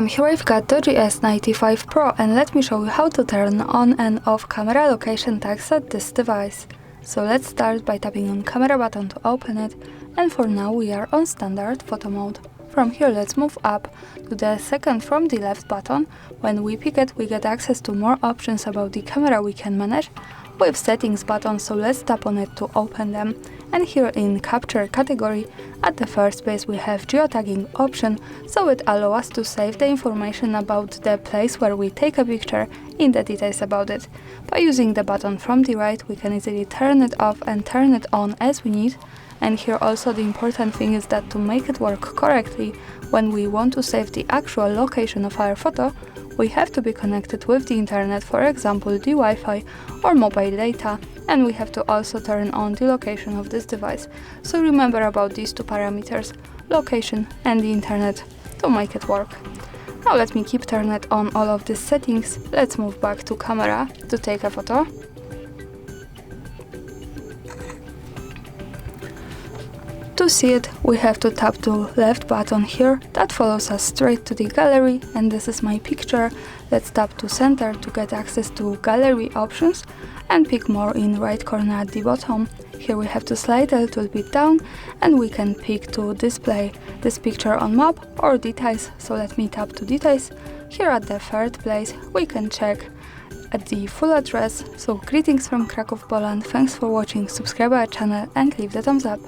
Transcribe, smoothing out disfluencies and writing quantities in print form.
Here I've got DOOGEE S95 Pro, and let me show you how to turn on and off camera location tags at this device. So let's start by tapping on camera button to open it, and for now we are on standard photo mode. From here let's move up to the second from the left button. When we pick it, we get access to more options about the camera we can manage with settings button, so let's tap on it to open them. And here in capture category, at the first place we have geotagging option, so it allows us to save the information about the place where we take a picture in the details about it. By using the button from the right, we can easily turn it off and turn it on as we need. And here also the important thing is that to make it work correctly, when we want to save the actual location of our photo, we have to be connected with the internet, for example the Wi-Fi or mobile data, and we have to also turn on the location of this device. So remember about these two parameters, location and the internet, to make it work. Now let me keep turning it on all of these settings. Let's move back to camera to take a photo. To see it, we have to tap the left button here, that follows us straight to the gallery, and this is my picture. Let's tap to center to get access to gallery options and pick more in right corner at the bottom. Here we have to slide a little bit down and we can pick to display this picture on map or details, so let me tap to details. Here at the third place we can check at the full address. So greetings from Kraków, Poland, thanks for watching, subscribe our channel and leave the thumbs up.